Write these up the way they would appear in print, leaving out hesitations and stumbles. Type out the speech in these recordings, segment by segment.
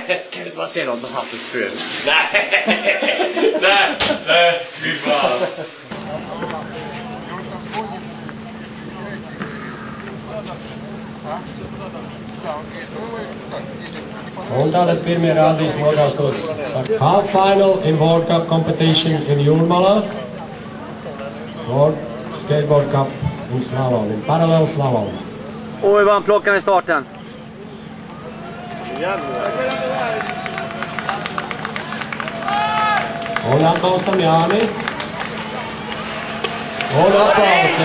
Kan du bara se något om Hattes fru? Nej, fy fan. Un tātad pirmie rādīs nogāstos half final in World Cup competition in Jūrmalā. World Skateboard Cup in slalom, in parallel slalom. Oj, vad han plockar i starten. Un atbalstam Jāni. Un aplausi.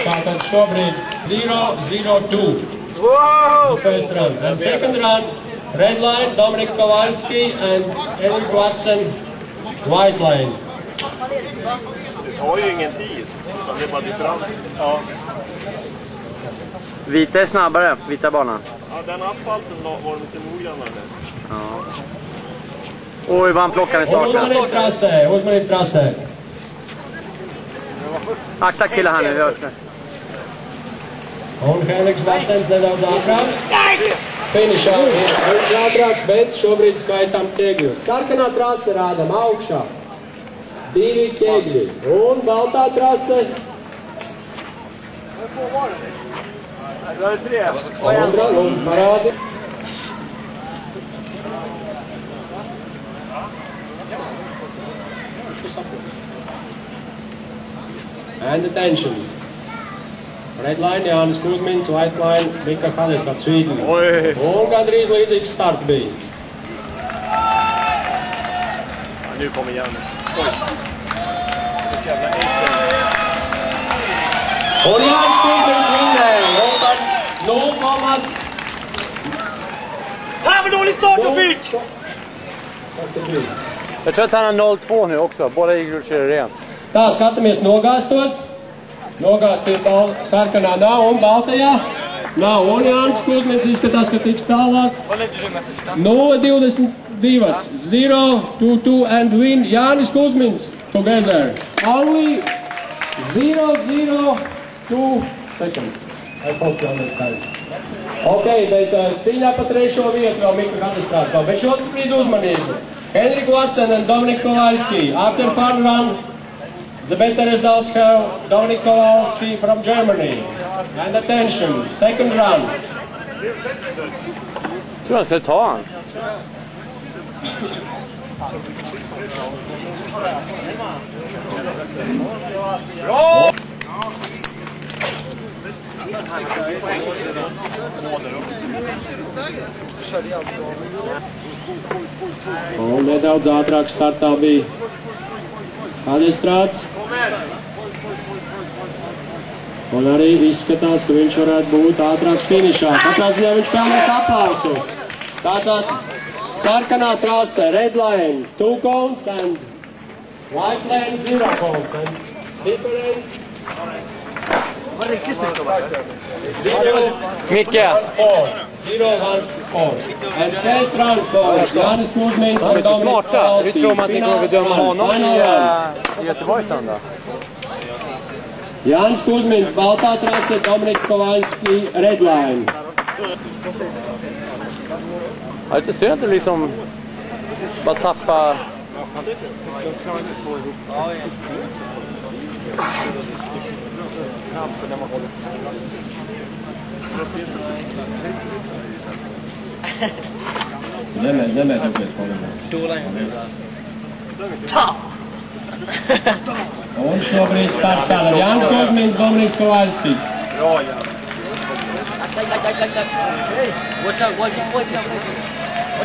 Tātad šobrīd 0-0-2. The first run. And second run, red line, Dominik Kowalski and Henrik Watson, white line. Det tar ju ingen tid, det är bara differens. Ja. Vita är snabbare, vita banan. Ja, den asfalten var lite noggrannare. Ja. Oj, vad han plockar i starten. Uzmanīt trasē. Akta killar här nu, görs det. Un Henriks Vatsens nedaudz ātrāks. Finišā viņš ātrāks, bet šobrīd skaitām ķegļus. Sarkanā trase rādam augšā. 2 ķegļi. Un baltā trase. Ondra, un parādi. And attention. Red line, Jānis Kuzmins, white line, Mika Hadestāds, Sweden. Un gandrīz līdzīgs starts bija. Nu kommer Jānis. Un Jānis Kuzmins vinnēja. 0,... Vad dålig start du fick! Jag tror att han har 0-2 nu också. Båda gick kör rent. Tā, skatāmies nogāstos. Nogāstīt sarkanā nav un baltajā. Nav un Jānis Kuzmins izskatās, ka tiks tālāk. 0-22. 0-2-2 and win Jānis Kuzmins together. Only 0-0-2 seconds. I hope you understand. Ok, bet cīņā pa trešo vietu vēl Mika Hadestāds. Bet šobrīd uzmanību. Henrik Watson and Dominik Kowalski. After fun run, the better results have Dominik Kowalski from Germany. And attention, second run. Jag tror han skulle ta han. Bra! Un nedaudz ātrāk startā bija Hadestāds. Un arī izskatās, ka viņš varētu būt ātrāks finišā. Katrā ziņā viņš pelnīs aplausus. Tātad sarkanā trase, red line, 2 cones and white line, 0 cones. And different... Micke! 0-1-4. And first run for Jānis Kuzmins and Dominik Kowalski. Hur tror man att ni kommer bedöma honom i Göteborg söndag? Jānis Kuzmins, baltā trase, Dominik Kowalski, red line. Ja, lite synd att det liksom bara tappa... Zemē tāpēc kolēģi. Ta! Un šobrīd startā ar Jānis Kuzmins, Dominiks Kowalskis. Bra, Jan. Watch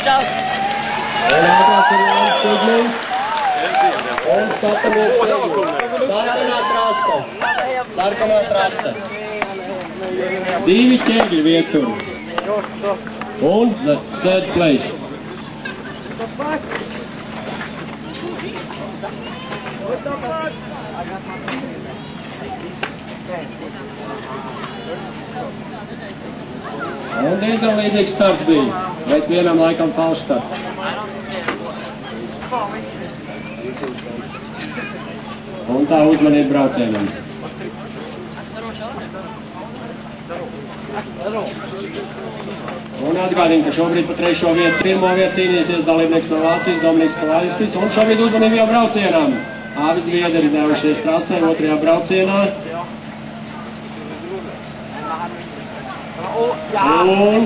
out. Un ātrāk ir Jānis Kuzmins. Un skatāmies ķegļi. Sarkanā trase. 2 ķegļi viesturi. Un the third place. Un diezgan līdzīgs starts bija, bet vienam laikam falšs starts. Un tā uzmanība braucienam. Un atgādinu, ka šobrīd pa 3. vietu, 1. vietu cīnīsies dalībnieks no Vācijas Dominiks Kovaļskis. Un šobrīd uzmanību jau braucienām. Abi zviedri devušies trasē 2. braucienā. Un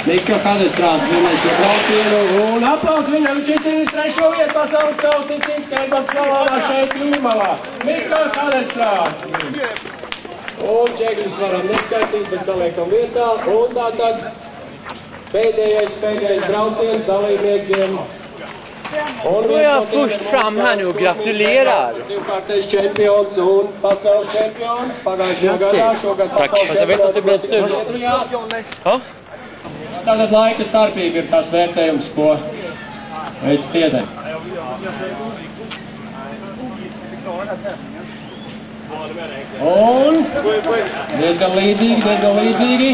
Mika Hadestrāts vienais šo braucienu. Un aplaus viņam, viņš ir 3. vietu pasaules kausa cīņas salonā šeit Jūrmalā. Mika Hadestrāts. Un čekļus varam neskaitīt, bet saliekam vietā. Un tātad pēdējais brauciens dalībniekiem. Nu ja, först fram här nu och gratulerar. Divkārtais čempions un pasaules čempions pagājušajā gadā, šogad pasaules čempions Zviedrijā. Tātad laika starpība ir tās vērtējums, ko veic tiesai. Un diezgan līdzīgi.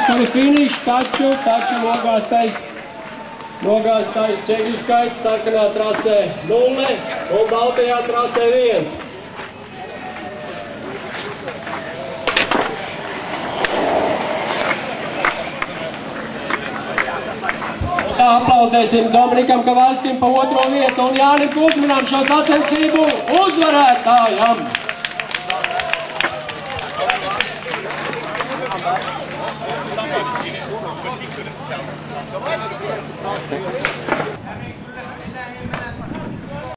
Šovi finiši, taču nogāstais čekļu skaits sarkanā trasē 0 un baltajā trasē 1. Tā aplaudēsim Dominikam Kovaļskim pa 2. vietu un Jānim Kuzminam šo sacensību uzvarētājam. Some people couldn't tell.